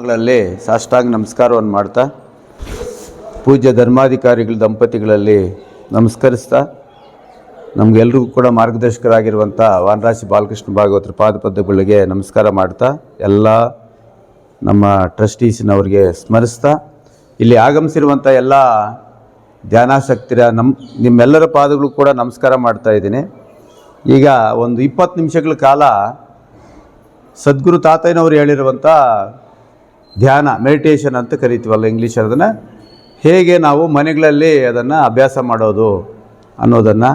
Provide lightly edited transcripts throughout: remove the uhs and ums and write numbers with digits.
ಗಳಲ್ಲಿ ಸಾಷ್ಟಾಂಗ ನಮಸ್ಕಾರವನ್ನು ಮಾಡ್ತಾ ಪೂಜ್ಯ ಧರ್ಮಾಧಿಕಾರಿಗಳ ದಂಪತಿಗಳಲ್ಲಿ ನಮಸ್ಕರಿಸ್ತಾ ನಮಗೆಲ್ರಿಗೂ ಕೂಡ ಮಾರ್ಗದರ್ಶಕರಾಗಿರುವಂಥ ವಾನರಾಶಿ ಬಾಲಕೃಷ್ಣ ಭಾಗವತರ ಪಾದಪದ್ಮಗಳಿಗೆ ನಮಸ್ಕಾರ ಮಾಡ್ತಾ ಎಲ್ಲ ನಮ್ಮ ಟ್ರಸ್ಟೀಸಿನವ್ರಿಗೆ ಸ್ಮರಿಸ್ತಾ ಇಲ್ಲಿ ಆಗಮಿಸಿರುವಂಥ ಎಲ್ಲ ಧ್ಯಾನಾಸಕ್ತಿರ ನಿಮ್ಮೆಲ್ಲರ ಪಾದಗಳು ಕೂಡ ನಮಸ್ಕಾರ ಮಾಡ್ತಾ ಇದ್ದೀನಿ. ಈಗ ಒಂದು 20 ನಿಮಿಷಗಳ ಕಾಲ ಸದ್ಗುರು ತಾತಯ್ಯನವರು ಹೇಳಿರುವಂಥ ಧ್ಯಾನ ಮೆಡಿಟೇಷನ್ ಅಂತ ಕರಿತೀವಲ್ಲ ಇಂಗ್ಲೀಷ್, ಅದನ್ನು ಹೇಗೆ ನಾವು ಮನೆಗಳಲ್ಲಿ ಅದನ್ನು ಅಭ್ಯಾಸ ಮಾಡೋದು ಅನ್ನೋದನ್ನು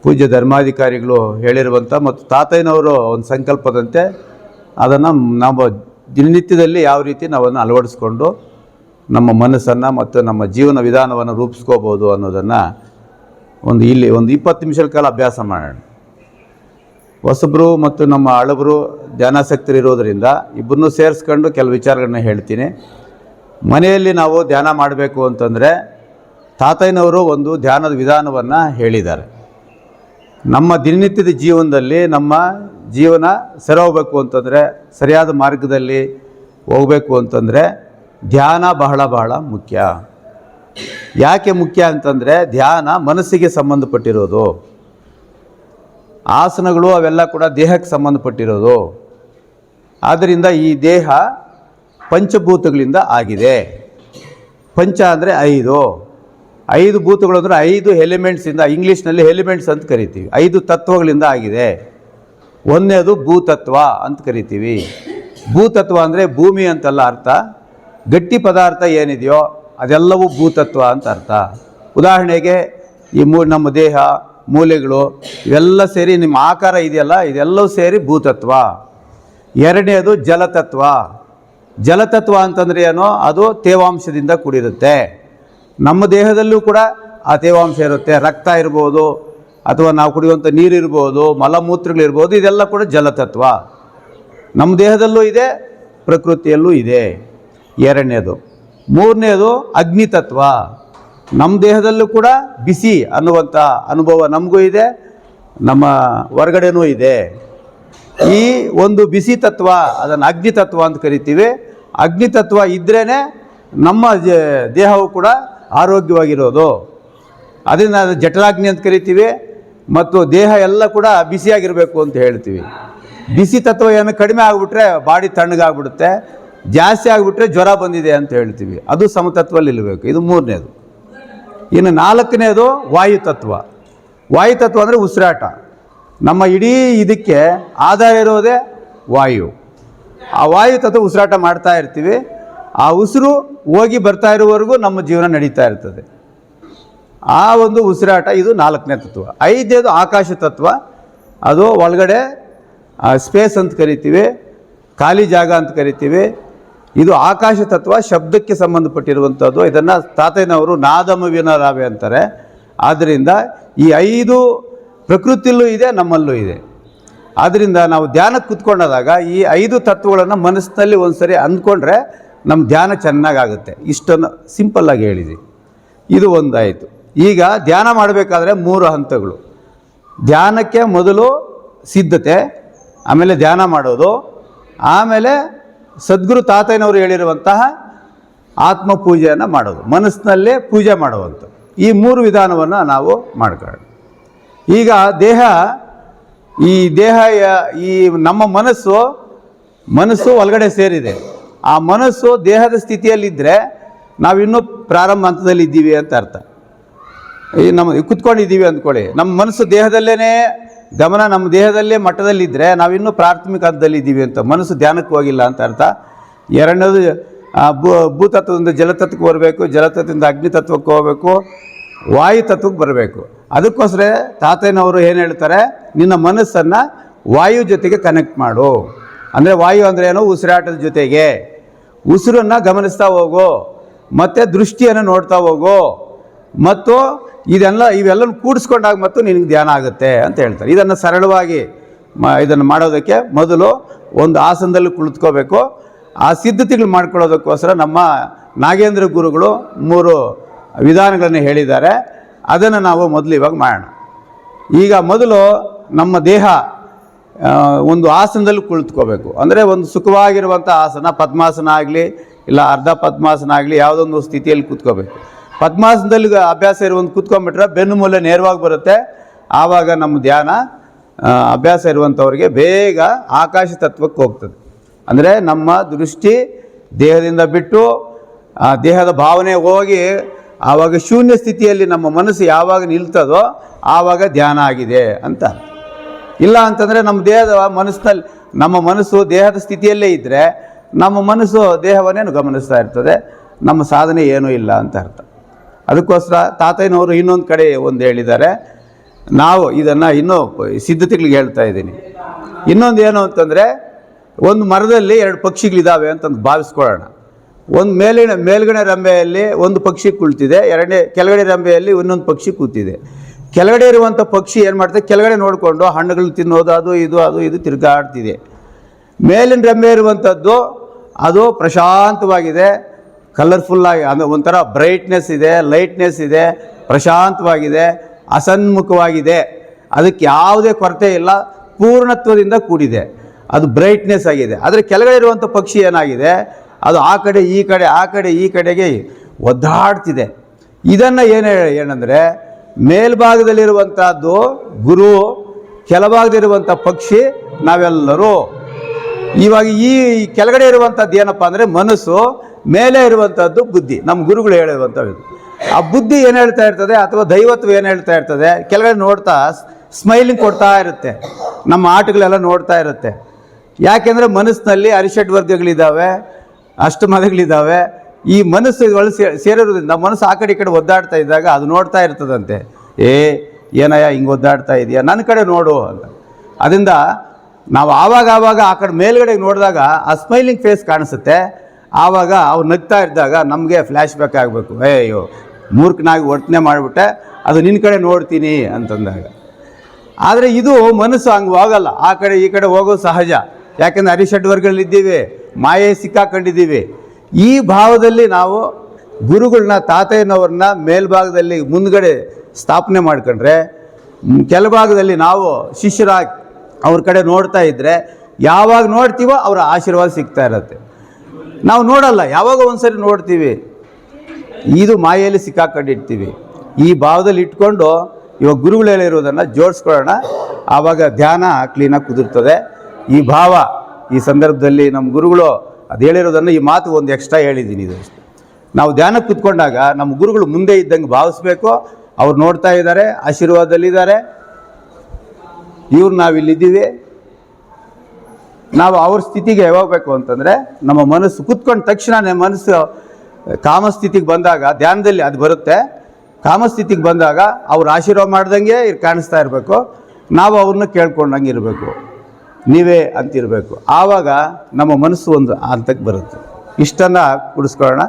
ಪೂಜ್ಯ ಧರ್ಮಾಧಿಕಾರಿಗಳು ಹೇಳಿರುವಂಥ ಮತ್ತು ತಾತಯ್ಯನವರು ಒಂದು ಸಂಕಲ್ಪದಂತೆ ಅದನ್ನು ನಾವು ದಿನನಿತ್ಯದಲ್ಲಿ ಯಾವ ರೀತಿ ನಾವನ್ನು ಅಳವಡಿಸ್ಕೊಂಡು ನಮ್ಮ ಮನಸ್ಸನ್ನು ಮತ್ತು ನಮ್ಮ ಜೀವನ ವಿಧಾನವನ್ನು ರೂಪಿಸ್ಕೋಬೋದು ಅನ್ನೋದನ್ನು ಒಂದು 20 ನಿಮಿಷಗಳ ಕಾಲ ಅಭ್ಯಾಸ ಮಾಡೋಣ. ಹೊಸಬ್ರು ಮತ್ತು ನಮ್ಮ ಹಳಬರು ಧ್ಯಾನಾಸಕ್ತರಿರೋದರಿಂದ ಇಬ್ಬರನ್ನೂ ಸೇರಿಸ್ಕೊಂಡು ಕೆಲವು ವಿಚಾರಗಳನ್ನ ಹೇಳ್ತೀನಿ. ಮನೆಯಲ್ಲಿ ನಾವು ಧ್ಯಾನ ಮಾಡಬೇಕು ಅಂತಂದರೆ ತಾತಯ್ಯನವರು ಒಂದು ಧ್ಯಾನದ ವಿಧಾನವನ್ನು ಹೇಳಿದ್ದಾರೆ. ನಮ್ಮ ದಿನನಿತ್ಯದ ಜೀವನದಲ್ಲಿ ನಮ್ಮ ಜೀವನ ಸರಿ ಹೋಗಬೇಕು ಅಂತಂದರೆ, ಸರಿಯಾದ ಮಾರ್ಗದಲ್ಲಿ ಹೋಗಬೇಕು ಅಂತಂದರೆ ಧ್ಯಾನ ಬಹಳ ಬಹಳ ಮುಖ್ಯ. ಯಾಕೆ ಮುಖ್ಯ ಅಂತಂದರೆ ಧ್ಯಾನ ಮನಸ್ಸಿಗೆ ಸಂಬಂಧಪಟ್ಟಿರೋದು, ಆಸನಗಳು ಅವೆಲ್ಲ ಕೂಡ ದೇಹಕ್ಕೆ ಸಂಬಂಧಪಟ್ಟಿರೋದು. ಆದ್ದರಿಂದ ಈ ದೇಹ ಪಂಚಭೂತಗಳಿಂದ ಆಗಿದೆ. ಪಂಚ ಅಂದರೆ 5 ಭೂತಗಳು ಅಂದರೆ 5 ಎಲಿಮೆಂಟ್ಸಿಂದ, ಇಂಗ್ಲೀಷ್ನಲ್ಲಿ ಎಲಿಮೆಂಟ್ಸ್ ಅಂತ ಕರಿತೀವಿ. 5 ತತ್ವಗಳಿಂದ ಆಗಿದೆ. ಒಂದನೇದು ಭೂತತ್ವ ಅಂತ ಕರಿತೀವಿ. ಭೂತತ್ವ ಅಂದರೆ ಭೂಮಿ ಅಂತಲ್ಲ ಅರ್ಥ, ಗಟ್ಟಿ ಪದಾರ್ಥ ಏನಿದೆಯೋ ಅದೆಲ್ಲವೂ ಭೂತತ್ವ ಅಂತ ಅರ್ಥ. ಉದಾಹರಣೆಗೆ ಈ ನಮ್ಮ ದೇಹ, ಮೂಲೆಗಳು ಇವೆಲ್ಲ ಸೇರಿ ನಿಮ್ಮ ಆಕಾರ ಇದೆಯಲ್ಲ, ಇದೆಲ್ಲವೂ ಸೇರಿ ಭೂತತ್ವ. ಎರಡನೇದು ಜಲತತ್ವ. ಜಲತತ್ವ ಅಂತಂದರೆ ಏನೋ, ಅದು ತೇವಾಂಶದಿಂದ ಕೂಡಿರುತ್ತೆ. ನಮ್ಮ ದೇಹದಲ್ಲೂ ಕೂಡ ಆ ತೇವಾಂಶ ಇರುತ್ತೆ. ರಕ್ತ ಇರ್ಬೋದು, ಅಥವಾ ನಾವು ಕುಡಿಯುವಂಥ ನೀರಿರ್ಬೋದು, ಮಲಮೂತ್ರಗಳಿರ್ಬೋದು, ಇದೆಲ್ಲ ಕೂಡ ಜಲತತ್ವ ನಮ್ಮ ದೇಹದಲ್ಲೂ ಇದೆ, ಪ್ರಕೃತಿಯಲ್ಲೂ ಇದೆ. ಎರಡನೇದು. ಮೂರನೇದು ಅಗ್ನಿತತ್ವ. ನಮ್ಮ ದೇಹದಲ್ಲೂ ಕೂಡ ಬಿಸಿ ಅನ್ನುವಂಥ ಅನುಭವ ನಮಗೂ ಇದೆ, ನಮ್ಮ ಹೊರಗಡೆನೂ ಇದೆ. ಈ ಒಂದು ಬಿಸಿ ತತ್ವ ಅದನ್ನು ಅಗ್ನಿತತ್ವ ಅಂತ ಕರಿತೀವಿ. ಅಗ್ನಿತತ್ವ ಇದ್ರೇ ನಮ್ಮ ದೇಹವು ಕೂಡ ಆರೋಗ್ಯವಾಗಿರೋದು. ಅದರಿಂದ ಅದು ಜಠರಾಗ್ನಿ ಅಂತ ಕರಿತೀವಿ. ಮತ್ತು ದೇಹ ಎಲ್ಲ ಕೂಡ ಬಿಸಿಯಾಗಿರಬೇಕು ಅಂತ ಹೇಳ್ತೀವಿ. ಬಿಸಿ ತತ್ವ ಏನು ಕಡಿಮೆ ಆಗಿಬಿಟ್ರೆ ಬಾಡಿ ತಣ್ಣಗಾಗ್ಬಿಡುತ್ತೆ, ಜಾಸ್ತಿ ಆಗಿಬಿಟ್ರೆ ಜ್ವರ ಬಂದಿದೆ ಅಂತ ಹೇಳ್ತೀವಿ. ಅದು ಸಮತತ್ವದಲ್ಲಿ ಇರಬೇಕು. ಇದು ಮೂರನೇದು. ಇನ್ನು ನಾಲ್ಕನೇದು ವಾಯುತತ್ವ. ವಾಯುತತ್ವ ಅಂದರೆ ಉಸಿರಾಟ. ನಮ್ಮ ಇಡೀ ಇದಕ್ಕೆ ಆಧಾರ ಇರೋದೇ ವಾಯು. ಆ ವಾಯುತತ್ವ ಉಸಿರಾಟ ಮಾಡ್ತಾ ಇರ್ತೀವಿ. ಆ ಉಸಿರು ಹೋಗಿ ಬರ್ತಾ ಇರೋವರೆಗೂ ನಮ್ಮ ಜೀವನ ನಡೀತಾ ಇರ್ತದೆ. ಆ ಒಂದು ಉಸಿರಾಟ, ಇದು 4ನೇ ತತ್ವ. 5ನೇದು ಆಕಾಶ ತತ್ವ. ಅದು ಒಳಗಡೆ ಸ್ಪೇಸ್ ಅಂತ ಕರಿತೀವಿ, ಖಾಲಿ ಜಾಗ ಅಂತ ಕರಿತೀವಿ. ಇದು ಆಕಾಶ ತತ್ವ ಶಬ್ದಕ್ಕೆ ಸಂಬಂಧಪಟ್ಟಿರುವಂಥದ್ದು. ಇದನ್ನು ತಾತಯ್ಯನವರು ನಾದಮವಿನ ರಾವೆ ಅಂತಾರೆ. ಆದ್ದರಿಂದ ಈ 5 ಪ್ರಕೃತಿಯಲ್ಲೂ ಇದೆ, ನಮ್ಮಲ್ಲೂ ಇದೆ. ಆದ್ದರಿಂದ ನಾವು ಧ್ಯಾನಕ್ಕೆ ಕೂತ್ಕೊಂಡಾಗ ಈ 5 ತತ್ವಗಳನ್ನು ಮನಸ್ಸಿನಲ್ಲಿ ಒಂದು ಸರಿ ಅಂದ್ಕೊಂಡ್ರೆ ನಮ್ಮ ಧ್ಯಾನ ಚೆನ್ನಾಗಾಗುತ್ತೆ. ಇಷ್ಟನ್ನು ಸಿಂಪಲ್ಲಾಗಿ ಹೇಳಿದೆ. ಇದು ಒಂದಾಯಿತು. ಈಗ ಧ್ಯಾನ ಮಾಡಬೇಕಾದ್ರೆ 3 ಹಂತಗಳು. ಧ್ಯಾನಕ್ಕೆ ಮೊದಲು ಸಿದ್ಧತೆ, ಆಮೇಲೆ ಧ್ಯಾನ ಮಾಡೋದು, ಆಮೇಲೆ ಸದ್ಗುರು ತಾತಯ್ಯನವರು ಹೇಳಿರುವಂತಹ ಆತ್ಮ ಪೂಜೆಯನ್ನು ಮಾಡೋದು, ಮನಸ್ಸಿನಲ್ಲೇ ಪೂಜೆ ಮಾಡುವಂಥ. ಈ 3 ವಿಧಾನವನ್ನು ನಾವು ಮಾಡ್ಕೊಳ್ಳೋಣ. ಈಗ ಈ ನಮ್ಮ ಮನಸ್ಸು ಒಳಗಡೆ ಸೇರಿದೆ. ಆ ಮನಸ್ಸು ದೇಹದ ಸ್ಥಿತಿಯಲ್ಲಿದ್ದರೆ ನಾವಿನ್ನೂ ಪ್ರಾರಂಭ ಹಂತದಲ್ಲಿ ಇದ್ದೀವಿ ಅಂತ ಅರ್ಥ. ಕುತ್ಕೊಂಡಿದ್ದೀವಿ ಅಂದ್ಕೊಳ್ಳಿ, ನಮ್ಮ ಮನಸ್ಸು ದೇಹದಲ್ಲೇ ಗಮನ ನಮ್ಮ ದೇಹದಲ್ಲೇ ಮಟ್ಟದಲ್ಲಿದ್ದರೆ ನಾವಿನ್ನೂ ಪ್ರಾಥಮಿಕ ಹಂತದಲ್ಲಿ ಇದ್ದೀವಿ ಅಂತ, ಮನಸ್ಸು ಧ್ಯಾನಕ್ಕೆ ಹೋಗಿಲ್ಲ ಅಂತ ಅರ್ಥ. ಎರಡನೇದು ಭೂತತ್ವದಿಂದ ಜಲತತ್ವಕ್ಕೆ ಬರಬೇಕು, ಜಲತತ್ವದಿಂದ ಅಗ್ನಿತತ್ವಕ್ಕೆ ಹೋಗಬೇಕು, ವಾಯುತತ್ವಕ್ಕೆ ಬರಬೇಕು. ಅದಕ್ಕೋಸ್ಕರ ತಾತಯ್ಯನವರು ಏನು ಹೇಳ್ತಾರೆ, ನಿನ್ನ ಮನಸ್ಸನ್ನು ವಾಯು ಜೊತೆಗೆ ಕನೆಕ್ಟ್ ಮಾಡು. ಅಂದರೆ ವಾಯು ಅಂದರೆ ಏನೋ, ಉಸಿರಾಟದ ಜೊತೆಗೆ ಉಸಿರನ್ನು ಗಮನಿಸ್ತಾ ಹೋಗು, ಮತ್ತು ದೃಷ್ಟಿಯನ್ನು ನೋಡ್ತಾ ಹೋಗು, ಮತ್ತು ಇವೆಲ್ಲನೂ ಕೂಡಿಸ್ಕೊಂಡಾಗ ಮತ್ತು ನಿನಗೆ ಧ್ಯಾನ ಆಗುತ್ತೆ ಅಂತ ಹೇಳ್ತಾರೆ. ಇದನ್ನು ಸರಳವಾಗಿ ಇದನ್ನು ಮಾಡೋದಕ್ಕೆ ಮೊದಲು ಒಂದು ಆಸನದಲ್ಲಿ ಕುಳಿತುಕೋಬೇಕು. ಆ ಸಿದ್ಧತೆಗಳು ಮಾಡ್ಕೊಳ್ಳೋದಕ್ಕೋಸ್ಕರ ನಮ್ಮ ನಾಗೇಂದ್ರ ಗುರುಗಳು 3 ವಿಧಾನಗಳನ್ನು ಹೇಳಿದ್ದಾರೆ. ಅದನ್ನು ನಾವು ಮೊದಲು ಇವಾಗ ಮಾಡೋಣ. ಈಗ ಮೊದಲು ನಮ್ಮ ದೇಹ ಒಂದು ಆಸನದಲ್ಲಿ ಕುಳಿತುಕೋಬೇಕು. ಅಂದರೆ ಒಂದು ಸುಖವಾಗಿರುವಂಥ ಆಸನ, ಪದ್ಮಾಸನ ಆಗಲಿ ಇಲ್ಲ ಅರ್ಧ ಪದ್ಮಾಸನ ಆಗಲಿ, ಯಾವುದೊಂದು ಸ್ಥಿತಿಯಲ್ಲಿ ಕೂತ್ಕೋಬೇಕು. ಪದ್ಮಾಸನದಲ್ಲಿ ಅಭ್ಯಾಸ ಇರುವಂಥ ಕೂತ್ಕೊಂಡ್ಬಿಟ್ರೆ ಬೆನ್ನು ಮೂಲೆ ನೇರವಾಗಿ ಬರುತ್ತೆ. ಆವಾಗ ನಮ್ಮ ಧ್ಯಾನ ಅಭ್ಯಾಸ ಇರುವಂಥವ್ರಿಗೆ ಬೇಗ ಆಕಾಶ ತತ್ವಕ್ಕೆ ಹೋಗ್ತದೆ. ಅಂದರೆ ನಮ್ಮ ದೃಷ್ಟಿ ದೇಹದಿಂದ ಬಿಟ್ಟು ದೇಹದ ಭಾವನೆ ಹೋಗಿ ಆವಾಗ ಶೂನ್ಯ ಸ್ಥಿತಿಯಲ್ಲಿ ನಮ್ಮ ಮನಸ್ಸು ಯಾವಾಗ ನಿಲ್ತದೋ ಆವಾಗ ಧ್ಯಾನ ಆಗಿದೆ ಅಂತ. ಇಲ್ಲ ಅಂತಂದರೆ ನಮ್ಮ ದೇಹದ ಮನಸ್ಸಿನಲ್ಲಿ ನಮ್ಮ ಮನಸ್ಸು ದೇಹದ ಸ್ಥಿತಿಯಲ್ಲೇ ಇದ್ದರೆ ನಮ್ಮ ಮನಸ್ಸು ದೇಹವನ್ನೇನು ಗಮನಿಸ್ತಾ ಇರ್ತದೆ, ನಮ್ಮ ಸಾಧನೆ ಏನೂ ಇಲ್ಲ ಅಂತ ಅರ್ಥ. ಅದಕ್ಕೋಸ್ಕರ ತಾತಯ್ಯನವರು ಇನ್ನೊಂದು ಕಡೆ ಒಂದು ಹೇಳಿದ್ದಾರೆ, ನಾವು ಇದನ್ನು ಇನ್ನೂ ಸಿದ್ಧತೆಗಳಿಗೆ ಹೇಳ್ತಾ ಇದ್ದೀನಿ. ಇನ್ನೊಂದು ಏನು ಅಂತಂದರೆ, ಒಂದು ಮರದಲ್ಲಿ 2 ಪಕ್ಷಿಗಳಿದ್ದಾವೆ ಅಂತಂದು ಭಾವಿಸ್ಕೊಳ್ಳೋಣ. ಒಂದು ಮೇಲ್ಗಡೆ ರೆಂಬೆಯಲ್ಲಿ ಒಂದು ಪಕ್ಷಿ ಕುಳಿತಿದೆ, ಕೆಳಗಡೆ ರೆಂಬೆಯಲ್ಲಿ ಇನ್ನೊಂದು ಪಕ್ಷಿ ಕೂತಿದೆ. ಕೆಳಗಡೆ ಇರುವಂಥ ಪಕ್ಷಿ ಏನು ಮಾಡ್ತದೆ, ಕೆಳಗಡೆ ನೋಡಿಕೊಂಡು ಹಣ್ಣುಗಳು ತಿನ್ನೋದು, ಅದು ಇದು ತಿರುಗಾಡ್ತಿದೆ. ಮೇಲಿನ ರೆಂಬೆ ಇರುವಂಥದ್ದು ಅದು ಪ್ರಶಾಂತವಾಗಿದೆ, ಕಲರ್ಫುಲ್ಲಾಗಿ, ಅಂದರೆ ಒಂಥರ ಬ್ರೈಟ್ನೆಸ್ ಇದೆ, ಲೈಟ್ನೆಸ್ ಇದೆ, ಪ್ರಶಾಂತವಾಗಿದೆ, ಅಸನ್ಮುಖವಾಗಿದೆ, ಅದಕ್ಕೆ ಯಾವುದೇ ಕೊರತೆ ಇಲ್ಲ, ಪೂರ್ಣತ್ವದಿಂದ ಕೂಡಿದೆ, ಅದು ಬ್ರೈಟ್ನೆಸ್ ಆಗಿದೆ. ಆದರೆ ಕೆಳಗಡೆ ಇರುವಂಥ ಪಕ್ಷಿ ಏನಾಗಿದೆ, ಅದು ಆ ಕಡೆ ಈ ಕಡೆಗೆ ಒದ್ದಾಡ್ತಿದೆ. ಇದನ್ನು ಏನಂದರೆ, ಮೇಲ್ಭಾಗದಲ್ಲಿರುವಂಥದ್ದು ಗುರು, ಕೆಳಭಾಗದಲ್ಲಿರುವಂಥ ಪಕ್ಷಿ ನಾವೆಲ್ಲರೂ. ಇವಾಗ ಈ ಕೆಳಗಡೆ ಇರುವಂಥದ್ದು ಏನಪ್ಪ ಅಂದರೆ ಮನಸ್ಸು, ಮೇಲೆ ಇರುವಂಥದ್ದು ಬುದ್ಧಿ. ನಮ್ಮ ಗುರುಗಳು ಹೇಳಿರುವಂಥದ್ದು. ಆ ಬುದ್ಧಿ ಏನು ಹೇಳ್ತಾ ಇರ್ತದೆ, ಅಥವಾ ದೈವತ್ವ ಏನು ಹೇಳ್ತಾ ಇರ್ತದೆ, ಕೆಳಗಡೆ ನೋಡ್ತಾ ಸ್ಮೈಲಿಂಗ್ ಕೊಡ್ತಾ ಇರುತ್ತೆ, ನಮ್ಮ ಆಟಗಳೆಲ್ಲ ನೋಡ್ತಾ ಇರುತ್ತೆ. ಯಾಕೆಂದರೆ ಮನಸ್ಸಿನಲ್ಲಿ ಅರಿಷಡ್ವರ್ಗಗಳಿದ್ದಾವೆ, ಅಷ್ಟಮದಗಳಿದ್ದಾವೆ. ಈ ಮನಸ್ಸು ಸೇರಿರೋದ್ರಿಂದ ಮನಸ್ಸು ಆ ಕಡೆ ಈ ಕಡೆ ಒದ್ದಾಡ್ತಾ ಇದ್ದಾಗ ಅದು ನೋಡ್ತಾ ಇರ್ತದಂತೆ, ಏನಯ್ಯ ಹಿಂಗೆ ಒದ್ದಾಡ್ತಾ ಇದೆಯಾ, ನನ್ನ ಕಡೆ ನೋಡು ಅಂತ. ಅದರಿಂದ ನಾವು ಆವಾಗ ಆ ಕಡೆ ಮೇಲ್ಗಡೆಗೆ ನೋಡಿದಾಗ ಆ ಸ್ಮೈಲಿಂಗ್ ಫೇಸ್ ಕಾಣಿಸುತ್ತೆ. ಆವಾಗ ಅವ್ರು ನಗ್ತಾ ಇದ್ದಾಗ ನಮಗೆ ಫ್ಲ್ಯಾಶ್ ಬ್ಯಾಕ್ ಆಗಬೇಕು, ಅಯ್ಯೋ ಮೂರ್ಖನಾಗಿ ವರ್ತನೆ ಮಾಡಿಬಿಟ್ಟೆ, ಅದು ನಿನ್ನ ಕಡೆ ನೋಡ್ತೀನಿ ಅಂತಂದಾಗ. ಆದರೆ ಇದು ಮನಸ್ಸು ಹಂಗೆ ಹೋಗಲ್ಲ, ಆ ಕಡೆ ಈ ಕಡೆ ಹೋಗೋದು ಸಹಜ. ಯಾಕೆಂದರೆ ಅರಿಷಡ್ವರ್ಗಗಳಿದ್ದೀವಿ, ಮಾಯೆ ಸಿಕ್ಕಾಕೊಂಡಿದ್ದೀವಿ. ಈ ಭಾವದಲ್ಲಿ ನಾವು ಗುರುಗಳನ್ನ, ತಾತಯ್ಯನವ್ರನ್ನ ಮೇಲ್ಭಾಗದಲ್ಲಿ ಮುಂದ್ಗಡೆ ಸ್ಥಾಪನೆ ಮಾಡ್ಕೊಂಡ್ರೆ, ಕೆಳಭಾಗದಲ್ಲಿ ನಾವು ಶಿಷ್ಯರಾಗಿ ಅವ್ರ ಕಡೆ ನೋಡ್ತಾ ಇದ್ದರೆ, ಯಾವಾಗ ನೋಡ್ತೀವೋ ಅವರ ಆಶೀರ್ವಾದ ಸಿಗ್ತಾ ಇರುತ್ತೆ. ನಾವು ನೋಡಲ್ಲ, ಯಾವಾಗ ಒಂದ್ಸರಿ ನೋಡ್ತೀವಿ, ಇದು ಮಾಯೆಯಲ್ಲಿ ಸಿಕ್ಕಾಕೊಂಡಿರ್ತೀವಿ. ಈ ಭಾವದಲ್ಲಿ ಇಟ್ಕೊಂಡು ಇವಾಗ ಗುರುಗಳು ಹೇಳಿರೋದನ್ನು ಜೋಡಿಸ್ಕೊಳ್ಳೋಣ, ಆವಾಗ ಧ್ಯಾನ ಕ್ಲೀನಾಗಿ ಕುದುರ್ತದೆ. ಈ ಭಾವ ಈ ಸಂದರ್ಭದಲ್ಲಿ ನಮ್ಮ ಗುರುಗಳು ಅದು ಹೇಳಿರೋದನ್ನು, ಈ ಮಾತು ಒಂದು ಎಕ್ಸ್ಟ್ರಾ ಹೇಳಿದ್ದೀನಿ. ಇದು ನಾವು ಧ್ಯಾನಕ್ಕೆ ಕೂತ್ಕೊಂಡಾಗ ನಮ್ಮ ಗುರುಗಳು ಮುಂದೆ ಇದ್ದಂಗೆ ಭಾವಿಸ್ಬೇಕು. ಅವ್ರು ನೋಡ್ತಾ ಇದ್ದಾರೆ, ಆಶೀರ್ವಾದದಲ್ಲಿದ್ದಾರೆ, ಇವ್ರು ನಾವಿಲ್ಲಿದ್ದೀವಿ. ನಾವು ಅವ್ರ ಸ್ಥಿತಿಗೆ ಹೋಗ್ಬೇಕು ಅಂತಂದರೆ, ನಮ್ಮ ಮನಸ್ಸು ಕೂತ್ಕೊಂಡ ತಕ್ಷಣ ಮನಸ್ಸು ಕಾಮಸ್ಥಿತಿಗೆ ಬಂದಾಗ, ಧ್ಯಾನದಲ್ಲಿ ಅದು ಬರುತ್ತೆ. ಕಾಮಸ್ಥಿತಿಗೆ ಬಂದಾಗ ಅವ್ರು ಆಶೀರ್ವಾದ ಮಾಡ್ದಂಗೆ ಕಾಣಿಸ್ತಾ ಇರಬೇಕು, ನಾವು ಅವ್ರನ್ನ ಕೇಳ್ಕೊಂಡಂಗೆ ಇರಬೇಕು, ನೀವೇ ಅಂತಿರಬೇಕು. ಆವಾಗ ನಮ್ಮ ಮನಸ್ಸು ಒಂದು ಹಂತಕ್ಕೆ ಬರುತ್ತೆ. ಇಷ್ಟನ್ನು ಕುಡಿಸ್ಕೊಳ್ಳೋಣ.